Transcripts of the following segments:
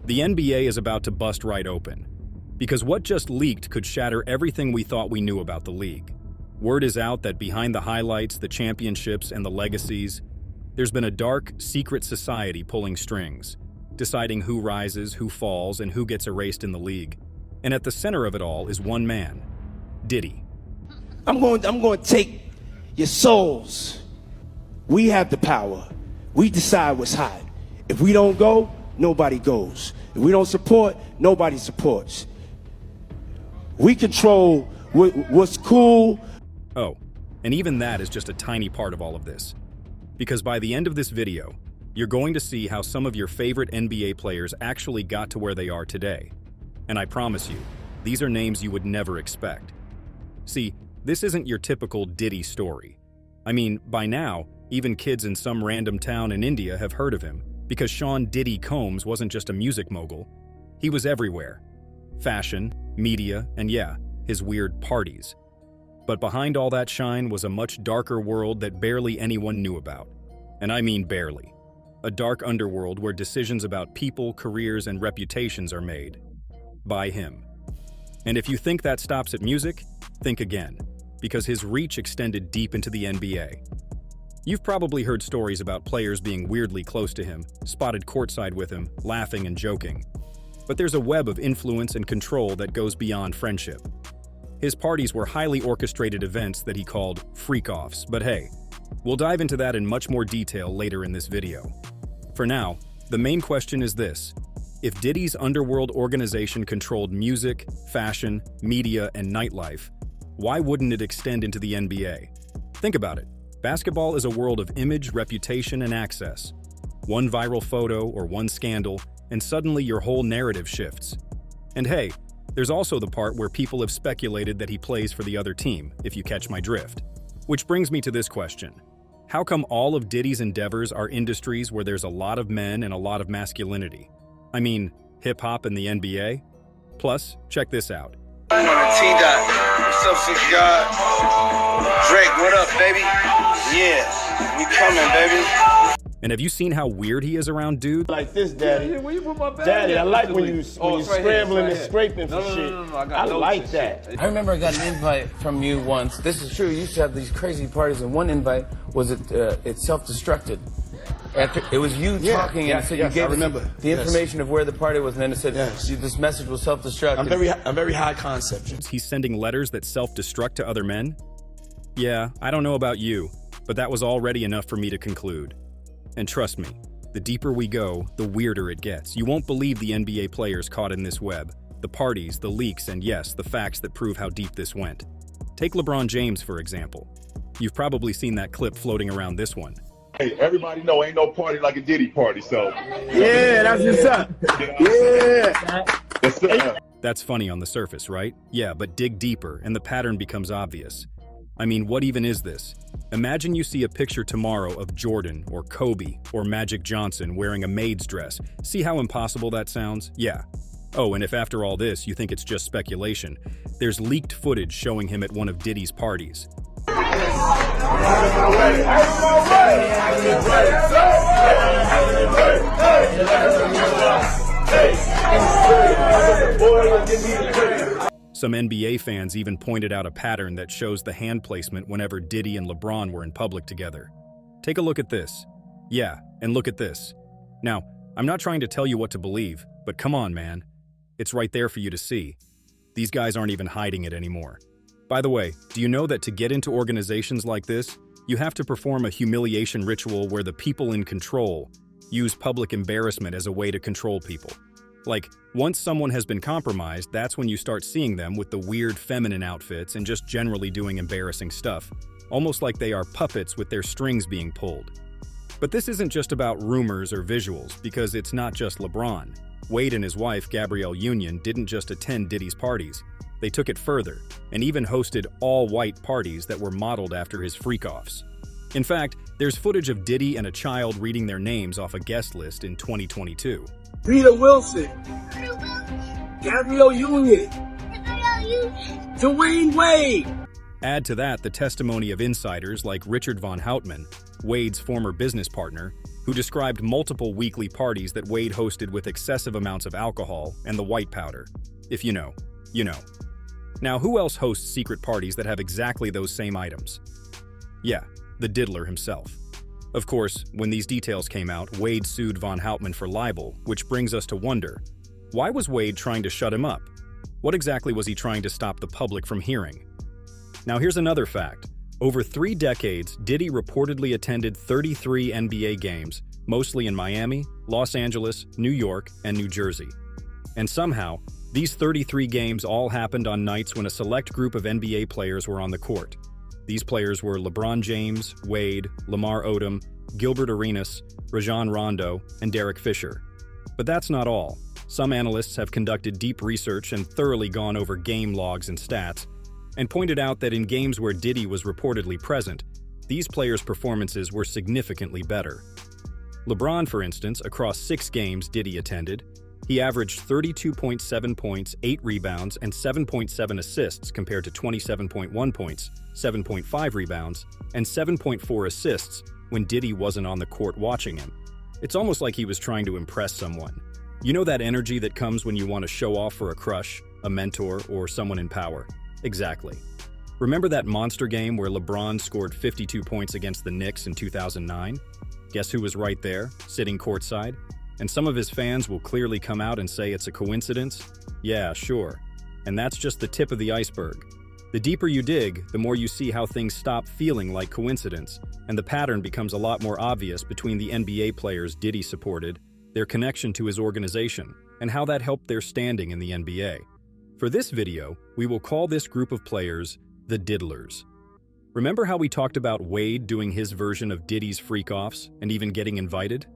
The NBA is about to bust right open, because what just leaked could shatter everything we thought we knew about the league. Word is out that behind the highlights, the championships, and the legacies, there's been a dark, secret society pulling strings, deciding who rises, who falls, and who gets erased in the league. And at the center of it all is one man, Diddy. I'm going to take your souls. We have the power. We decide what's hot. If we don't go, nobody goes. If we don't support, nobody supports. We control what's cool. Oh, and even that is just a tiny part of all of this. Because by the end of this video, you're going to see how some of your favorite NBA players actually got to where they are today. And I promise you, these are names you would never expect. See, this isn't your typical Diddy story. I mean, by now, even kids in some random town in India have heard of him, because Sean Diddy Combs wasn't just a music mogul. He was everywhere. Fashion, media, and yeah, his weird parties. But behind all that shine was a much darker world that barely anyone knew about. And I mean barely. A dark underworld where decisions about people, careers, and reputations are made. By him. And if you think that stops at music, think again, because his reach extended deep into the NBA. You've probably heard stories about players being weirdly close to him, spotted courtside with him, laughing and joking. But there's a web of influence and control that goes beyond friendship. His parties were highly orchestrated events that he called Freakoffs, but hey, we'll dive into that in much more detail later in this video. For now, the main question is this: if Diddy's underworld organization controlled music, fashion, media, and nightlife, why wouldn't it extend into the NBA? Think about it. Basketball is a world of image, reputation, and access. One viral photo or one scandal, and suddenly your whole narrative shifts. And hey, there's also the part where people have speculated that he plays for the other team, if you catch my drift. Which brings me to this question. How come all of Diddy's endeavors are industries where there's a lot of men and a lot of masculinity? I mean, hip-hop and the NBA? Plus, check this out. T-Dot, what's up, 6 God? Drake, what up, baby? Yeah, we coming, baby. And have you seen how weird he is around dudes? Like this, Daddy. Yeah, where you put my bag? Daddy, I like when you right scrambling here, and scraping for shit. No, I like that. I remember I got an invite from you once. This is true. You used to have these crazy parties, and one invite was it self-destructed. After it was you talking, and it said you gave us the information of where the party was, and then it said this message was self-destruct. I'm very high concept. He's sending letters that self-destruct to other men? Yeah, I don't know about you, but that was already enough for me to conclude. And trust me, the deeper we go, the weirder it gets. You won't believe the NBA players caught in this web, the parties, the leaks, and yes, the facts that prove how deep this went. Take LeBron James, for example. You've probably seen that clip floating around this one. Hey, everybody know ain't no party like a Diddy party, so. Yeah, that's what's up. Yeah. That's up. That's funny on the surface, right? Yeah, but dig deeper and the pattern becomes obvious. I mean, what even is this? Imagine you see a picture tomorrow of Jordan or Kobe or Magic Johnson wearing a maid's dress. See how impossible that sounds? Yeah. Oh, and if after all this you think it's just speculation, there's leaked footage showing him at one of Diddy's parties. Some NBA fans even pointed out a pattern that shows the hand placement whenever Diddy and LeBron were in public together. Take a look at this. Yeah, and look at this. Now, I'm not trying to tell you what to believe, but come on, man. It's right there for you to see. These guys aren't even hiding it anymore. By the way, do you know that to get into organizations like this, you have to perform a humiliation ritual where the people in control use public embarrassment as a way to control people? Like, once someone has been compromised, that's when you start seeing them with the weird feminine outfits and just generally doing embarrassing stuff, almost like they are puppets with their strings being pulled. But this isn't just about rumors or visuals, because it's not just LeBron. Wade and his wife, Gabrielle Union, didn't just attend Diddy's parties. They took it further, and even hosted all-white parties that were modeled after his freak-offs. In fact, there's footage of Diddy and a child reading their names off a guest list in 2022. Peter Wilson. Gabrielle Union. Dwyane Wade. Add to that the testimony of insiders like Richard Von Houtman, Wade's former business partner, who described multiple weekly parties that Wade hosted with excessive amounts of alcohol and the white powder. If you know, you know. Now, who else hosts secret parties that have exactly those same items? Yeah, the diddler himself. Of course, when these details came out, Wade sued Von Houtman for libel, which brings us to wonder, why was Wade trying to shut him up? What exactly was he trying to stop the public from hearing? Now here's another fact. Over 3 decades, Diddy reportedly attended 33 NBA games, mostly in Miami, Los Angeles, New York, and New Jersey. And somehow, these 33 games all happened on nights when a select group of NBA players were on the court. These players were LeBron James, Wade, Lamar Odom, Gilbert Arenas, Rajon Rondo, and Derek Fisher. But that's not all. Some analysts have conducted deep research and thoroughly gone over game logs and stats, and pointed out that in games where Diddy was reportedly present, these players' performances were significantly better. LeBron, for instance, across 6 games Diddy attended, he averaged 32.7 points, 8 rebounds, and 7.7 assists compared to 27.1 points, 7.5 rebounds, and 7.4 assists when Diddy wasn't on the court watching him. It's almost like he was trying to impress someone. You know that energy that comes when you want to show off for a crush, a mentor, or someone in power? Exactly. Remember that monster game where LeBron scored 52 points against the Knicks in 2009? Guess who was right there, sitting courtside? And some of his fans will clearly come out and say it's a coincidence? Yeah, sure. And that's just the tip of the iceberg. The deeper you dig, the more you see how things stop feeling like coincidence, and the pattern becomes a lot more obvious between the NBA players Diddy supported, their connection to his organization, and how that helped their standing in the NBA. For this video, we will call this group of players the Diddlers. Remember how we talked about Wade doing his version of Diddy's Freakoffs and even getting invited?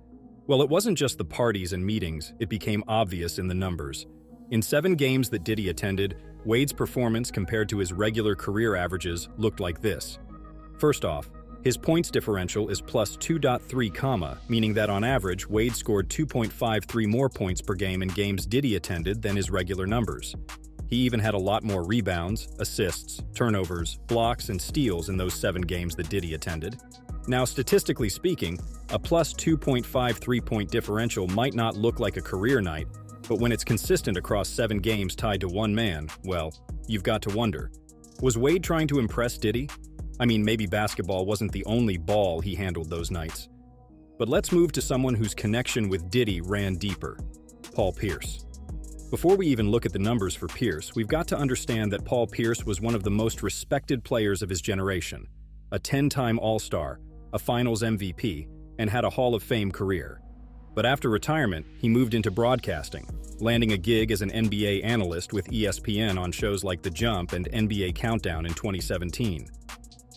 Well, it wasn't just the parties and meetings, it became obvious in the numbers. In 7 games that Diddy attended, Wade's performance compared to his regular career averages looked like this. First off, his points differential is plus 2.3, meaning that on average, Wade scored 2.53 more points per game in games Diddy attended than his regular numbers. He even had a lot more rebounds, assists, turnovers, blocks, and steals in those 7 games that Diddy attended. Now, statistically speaking, a plus 2.53 point differential might not look like a career night, but when it's consistent across 7 games tied to one man, well, you've got to wonder. Was Wade trying to impress Diddy? I mean, maybe basketball wasn't the only ball he handled those nights. But let's move to someone whose connection with Diddy ran deeper, Paul Pierce. Before we even look at the numbers for Pierce, we've got to understand that Paul Pierce was one of the most respected players of his generation, a 10-time All-Star, a Finals MVP, and had a Hall of Fame career. But after retirement, he moved into broadcasting, landing a gig as an NBA analyst with ESPN on shows like The Jump and NBA Countdown in 2017.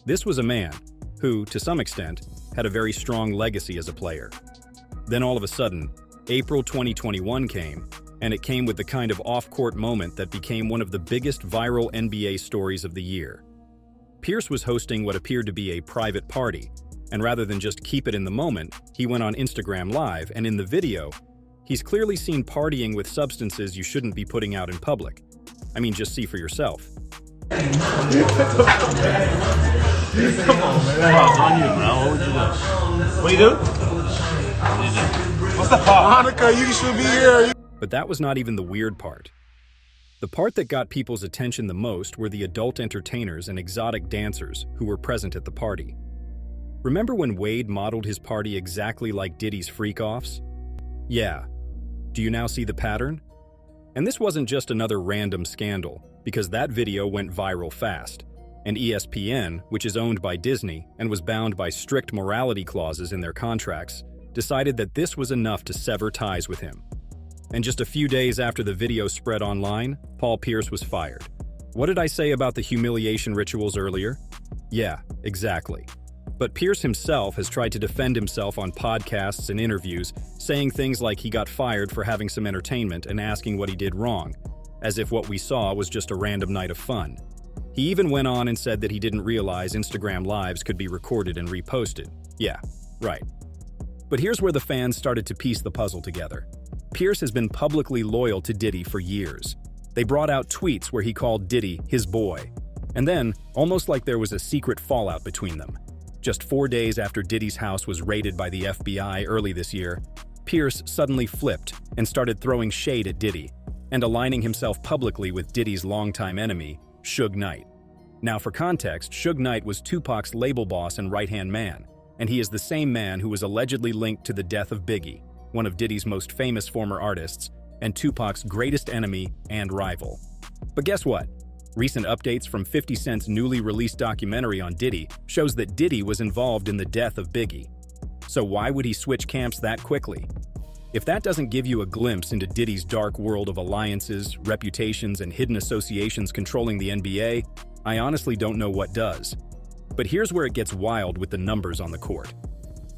This was a man who, to some extent, had a very strong legacy as a player. Then all of a sudden, April 2021 came, and it came with the kind of off-court moment that became one of the biggest viral NBA stories of the year. Pierce was hosting what appeared to be a private party, and rather than just keep it in the moment, he went on Instagram Live, and in the video, he's clearly seen partying with substances you shouldn't be putting out in public. I mean, just see for yourself. Come on, man. On you, bro. What you do? What's the part? Hanukkah, you should be here. But that was not even the weird part. The part that got people's attention the most were the adult entertainers and exotic dancers who were present at the party. Remember when Wade modeled his party exactly like Diddy's Freakoffs? Yeah. Do you now see the pattern? And this wasn't just another random scandal, because that video went viral fast, and ESPN, which is owned by Disney and was bound by strict morality clauses in their contracts, decided that this was enough to sever ties with him. And just a few days after the video spread online, Paul Pierce was fired. What did I say about the humiliation rituals earlier? Yeah, exactly. But Pierce himself has tried to defend himself on podcasts and interviews, saying things like he got fired for having some entertainment and asking what he did wrong, as if what we saw was just a random night of fun. He even went on and said that he didn't realize Instagram Lives could be recorded and reposted. Yeah, right. But here's where the fans started to piece the puzzle together. Pierce has been publicly loyal to Diddy for years. They brought out tweets where he called Diddy his boy. And then, almost like there was a secret fallout between them, Just 4 days after Diddy's house was raided by the FBI early this year, Pierce suddenly flipped and started throwing shade at Diddy and aligning himself publicly with Diddy's longtime enemy, Suge Knight. Now for context, Suge Knight was Tupac's label boss and right-hand man, and he is the same man who was allegedly linked to the death of Biggie, one of Diddy's most famous former artists, and Tupac's greatest enemy and rival. But guess what? Recent updates from 50 Cent's newly released documentary on Diddy shows that Diddy was involved in the death of Biggie. So why would he switch camps that quickly? If that doesn't give you a glimpse into Diddy's dark world of alliances, reputations, and hidden associations controlling the NBA, I honestly don't know what does. But here's where it gets wild with the numbers on the court.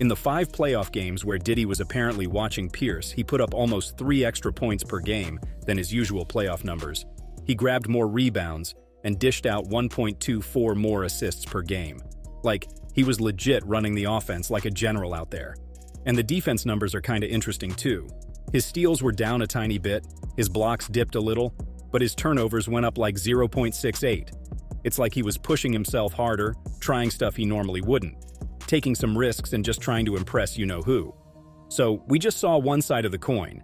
In the 5 playoff games where Diddy was apparently watching Pierce, he put up almost 3 extra points per game than his usual playoff numbers. He grabbed more rebounds and dished out 1.24 more assists per game. Like, he was legit running the offense like a general out there. And the defense numbers are kinda interesting too. His steals were down a tiny bit, his blocks dipped a little, but his turnovers went up like 0.68. It's like he was pushing himself harder, trying stuff he normally wouldn't, taking some risks and just trying to impress you-know-who. So, we just saw one side of the coin.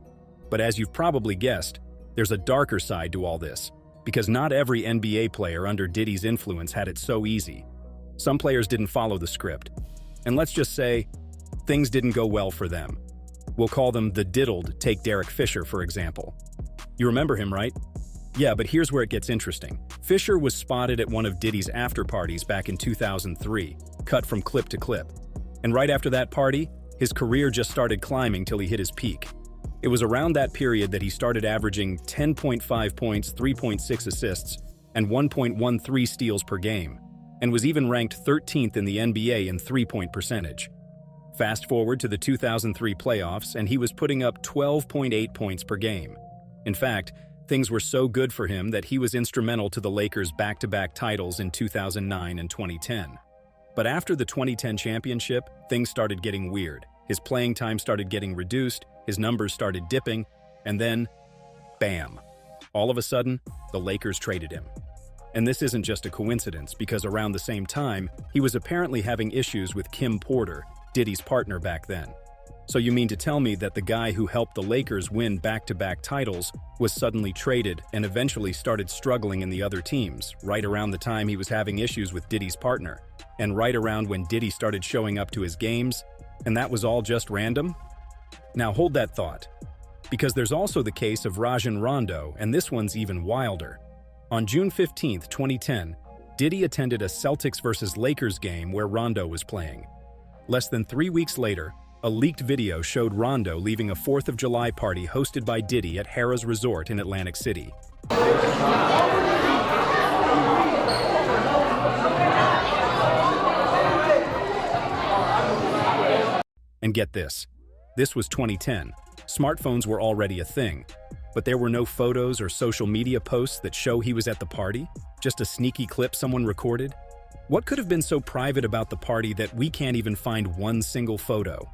But as you've probably guessed, there's a darker side to all this, because not every NBA player under Diddy's influence had it so easy. Some players didn't follow the script. And let's just say, things didn't go well for them. We'll call them the diddled, take Derek Fisher, for example. You remember him, right? Yeah, but here's where it gets interesting. Fisher was spotted at one of Diddy's after parties back in 2003, cut from clip to clip. And right after that party, his career just started climbing till he hit his peak. It was around that period that he started averaging 10.5 points, 3.6 assists, and 1.13 steals per game, and was even ranked 13th in the NBA in three-point percentage. Fast forward to the 2003 playoffs, and he was putting up 12.8 points per game. In fact, things were so good for him that he was instrumental to the Lakers' back-to-back titles in 2009 and 2010. But after the 2010 championship, things started getting weird. His playing time started getting reduced, his numbers started dipping, and then, bam! All of a sudden, the Lakers traded him. And this isn't just a coincidence, because around the same time, he was apparently having issues with Kim Porter, Diddy's partner back then. So you mean to tell me that the guy who helped the Lakers win back-to-back titles was suddenly traded and eventually started struggling in the other teams, right around the time he was having issues with Diddy's partner, and right around when Diddy started showing up to his games, and that was all just random? Now hold that thought, because there's also the case of Rajon Rondo, and this one's even wilder. On June 15, 2010, Diddy attended a Celtics vs. Lakers game where Rondo was playing. Less than 3 weeks later, a leaked video showed Rondo leaving a 4th of July party hosted by Diddy at Harrah's Resort in Atlantic City. And get this, this was 2010. Smartphones were already a thing, but there were no photos or social media posts that show he was at the party, just a sneaky clip someone recorded. What could have been so private about the party that we can't even find one single photo?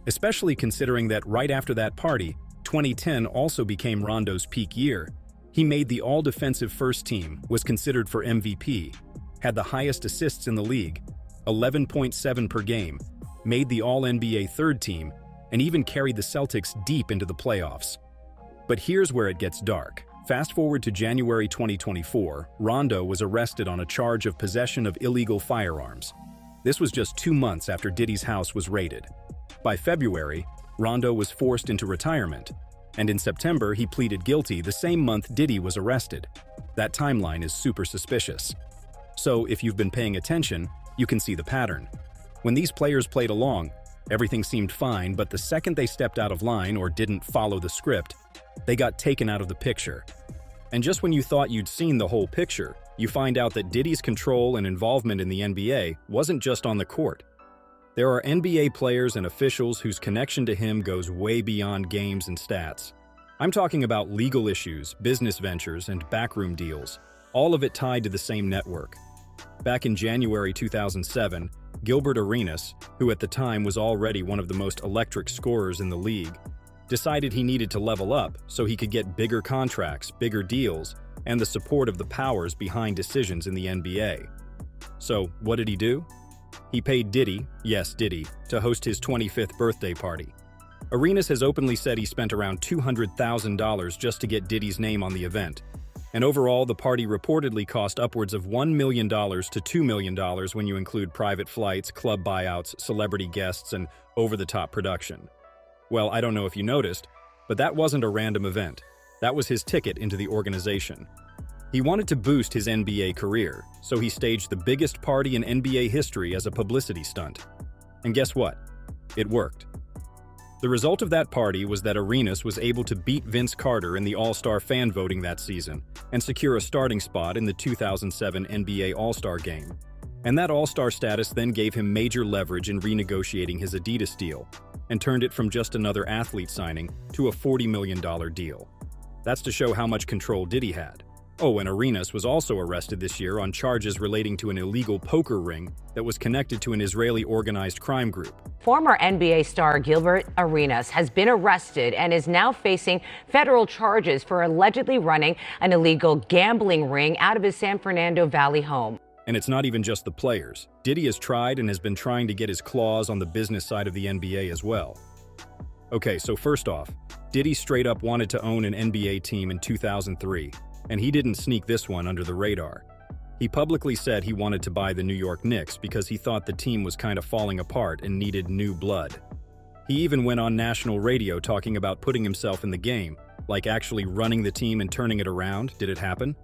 Especially considering that right after that party, 2010 also became Rondo's peak year. He made the all-defensive first team, was considered for MVP, had the highest assists in the league, 11.7 per game, made the All-NBA third team, and even carried the Celtics deep into the playoffs. But here's where it gets dark. Fast forward to January 2024, Rondo was arrested on a charge of possession of illegal firearms. This was just 2 months after Diddy's house was raided. By February, Rondo was forced into retirement, and in September he pleaded guilty the same month Diddy was arrested. That timeline is super suspicious. So if you've been paying attention, you can see the pattern. When these players played along, everything seemed fine, but the second they stepped out of line or didn't follow the script, they got taken out of the picture. And just when you thought you'd seen the whole picture, you find out that Diddy's control and involvement in the NBA wasn't just on the court. There are NBA players and officials whose connection to him goes way beyond games and stats. I'm talking about legal issues, business ventures, and backroom deals, all of it tied to the same network. Back in January 2007, Gilbert Arenas, who at the time was already one of the most electric scorers in the league, decided he needed to level up so he could get bigger contracts, bigger deals, and the support of the powers behind decisions in the NBA. So, what did he do? He paid Diddy, yes Diddy, to host his 25th birthday party. Arenas has openly said he spent around $200,000 just to get Diddy's name on the event. And overall, the party reportedly cost upwards of $1 million to $2 million when you include private flights, club buyouts, celebrity guests, and over-the-top production. Well, I don't know if you noticed, but that wasn't a random event. That was his ticket into the organization. He wanted to boost his NBA career, so he staged the biggest party in NBA history as a publicity stunt. And guess what? It worked. The result of that party was that Arenas was able to beat Vince Carter in the All-Star fan voting that season and secure a starting spot in the 2007 NBA All-Star Game. And that All-Star status then gave him major leverage in renegotiating his Adidas deal and turned it from just another athlete signing to a $40 million deal. That's to show how much control Diddy had. Oh, and Arenas was also arrested this year on charges relating to an illegal poker ring that was connected to an Israeli organized crime group. Former NBA star Gilbert Arenas has been arrested and is now facing federal charges for allegedly running an illegal gambling ring out of his San Fernando Valley home. And it's not even just the players. Diddy has tried and has been trying to get his claws on the business side of the NBA as well. Okay, so first off, Diddy straight up wanted to own an NBA team in 2003. And he didn't sneak this one under the radar. He publicly said he wanted to buy the New York Knicks because he thought the team was kind of falling apart and needed new blood. He even went on national radio talking about putting himself in the game, like actually running the team and turning it around. Did it happen?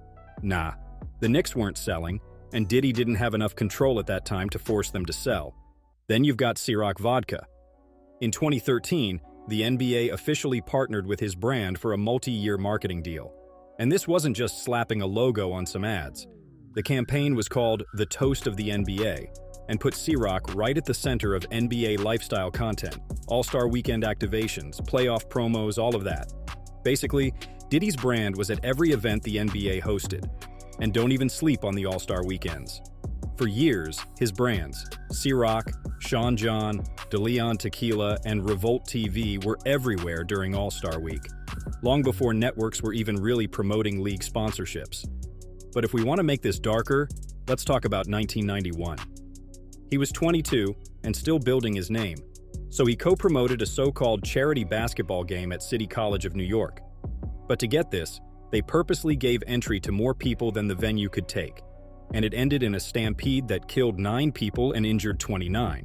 Nah. The Knicks weren't selling, and Diddy didn't have enough control at that time to force them to sell. Then you've got Ciroc Vodka. In 2013, the NBA officially partnered with his brand for a multi-year marketing deal. And this wasn't just slapping a logo on some ads. The campaign was called The Toast of the NBA and put Ciroc right at the center of NBA lifestyle content, All-Star Weekend activations, playoff promos, all of that. Basically, Diddy's brand was at every event the NBA hosted. And don't even sleep on the All-Star weekends. For years, his brands, Ciroc, Sean John, DeLeon Tequila, and Revolt TV were everywhere during All-Star Week, long before networks were even really promoting league sponsorships. But if we want to make this darker, let's talk about 1991. He was 22 and still building his name, so he co-promoted a so-called charity basketball game at City College of New York. But to get this, they purposely gave entry to more people than the venue could take, and it ended in a stampede that killed 9 people and injured 29.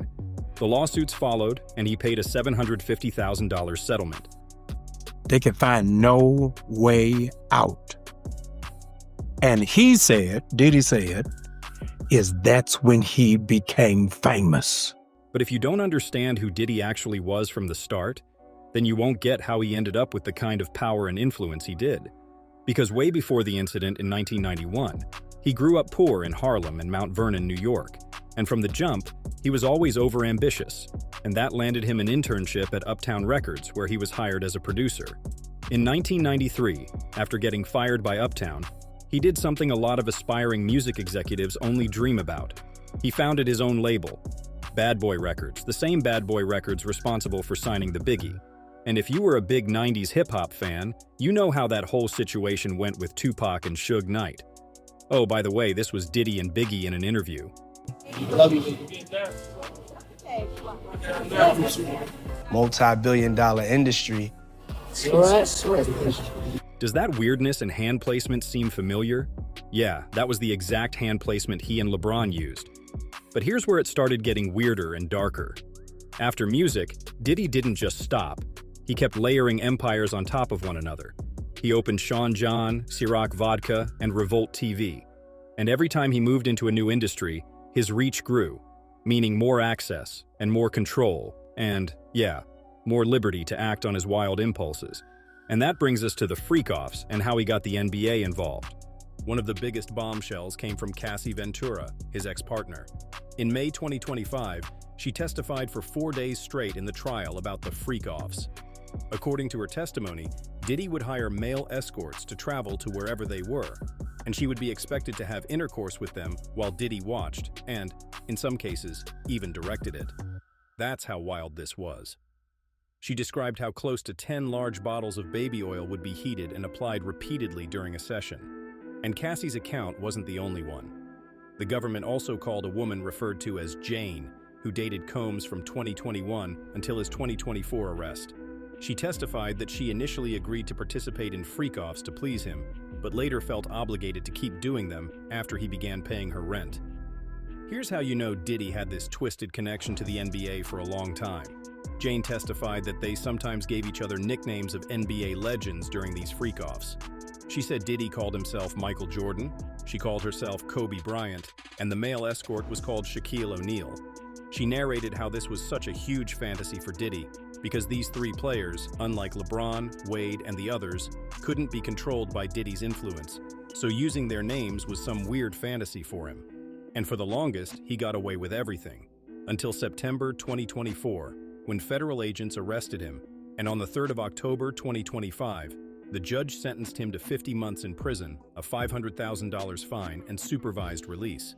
The lawsuits followed, and he paid a $750,000 settlement. They could find no way out. And he said, Diddy said, that's when he became famous. But if you don't understand who Diddy actually was from the start, then you won't get how he ended up with the kind of power and influence he did. Because way before the incident in 1991, he grew up poor in Harlem and Mount Vernon, New York. And from the jump, he was always overambitious, and that landed him an internship at Uptown Records, where he was hired as a producer. In 1993, after getting fired by Uptown, he did something a lot of aspiring music executives only dream about. He founded his own label, Bad Boy Records, the same Bad Boy Records responsible for signing the Biggie. And if you were a big 90s hip-hop fan, you know how that whole situation went with Tupac and Suge Knight. Oh, by the way, this was Diddy and Biggie in an interview. Multi-billion-dollar industry. Does that weirdness and hand placement seem familiar? Yeah, that was the exact hand placement he and LeBron used. But here's where it started getting weirder and darker. After music, Diddy didn't just stop. He kept layering empires on top of one another. He opened Sean John, Ciroc Vodka, and Revolt TV. And every time he moved into a new industry, his reach grew, meaning more access and more control and, yeah, more liberty to act on his wild impulses. And that brings us to the Freakoffs and how he got the NBA involved. One of the biggest bombshells came from Cassie Ventura, his ex-partner. In May 2025, she testified for 4 days straight in the trial about the Freakoffs. According to her testimony, Diddy would hire male escorts to travel to wherever they were, and she would be expected to have intercourse with them while Diddy watched and, in some cases, even directed it. That's how wild this was. She described how close to 10 large bottles of baby oil would be heated and applied repeatedly during a session. And Cassie's account wasn't the only one. The government also called a woman referred to as Jane, who dated Combs from 2021 until his 2024 arrest. She testified that she initially agreed to participate in freak-offs to please him, but later felt obligated to keep doing them after he began paying her rent. Here's how you know Diddy had this twisted connection to the NBA for a long time. Jane testified that they sometimes gave each other nicknames of NBA legends during these freak-offs. She said Diddy called himself Michael Jordan, she called herself Kobe Bryant, and the male escort was called Shaquille O'Neal. She narrated how this was such a huge fantasy for Diddy because these three players, unlike LeBron, Wade, and the others, couldn't be controlled by Diddy's influence, so using their names was some weird fantasy for him. And for the longest, he got away with everything, until September 2024, when federal agents arrested him, and on the 3rd of October 2025, the judge sentenced him to 50 months in prison, a $500,000 fine, and supervised release.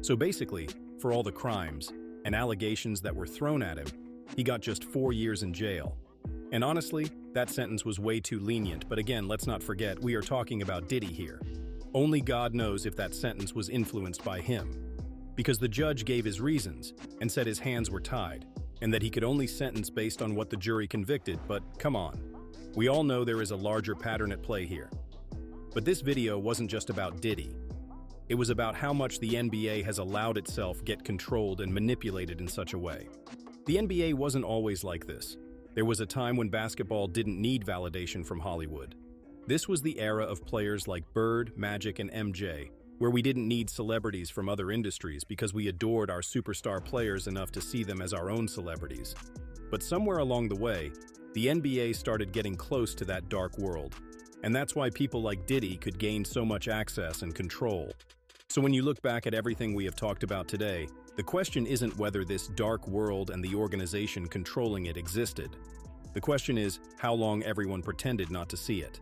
So basically, for all the crimes and allegations that were thrown at him, he got just 4 years in jail. And honestly, that sentence was way too lenient, but again, let's not forget, we are talking about Diddy here. Only God knows if that sentence was influenced by him. Because the judge gave his reasons and said his hands were tied, and that he could only sentence based on what the jury convicted, but come on. We all know there is a larger pattern at play here. But this video wasn't just about Diddy. It was about how much the NBA has allowed itself get controlled and manipulated in such a way. The NBA wasn't always like this. There was a time when basketball didn't need validation from Hollywood. This was the era of players like Bird, Magic, and MJ, where we didn't need celebrities from other industries because we adored our superstar players enough to see them as our own celebrities. But somewhere along the way, the NBA started getting close to that dark world, and that's why people like Diddy could gain so much access and control. So when you look back at everything we have talked about today, the question isn't whether this dark world and the organization controlling it existed. The question is how long everyone pretended not to see it.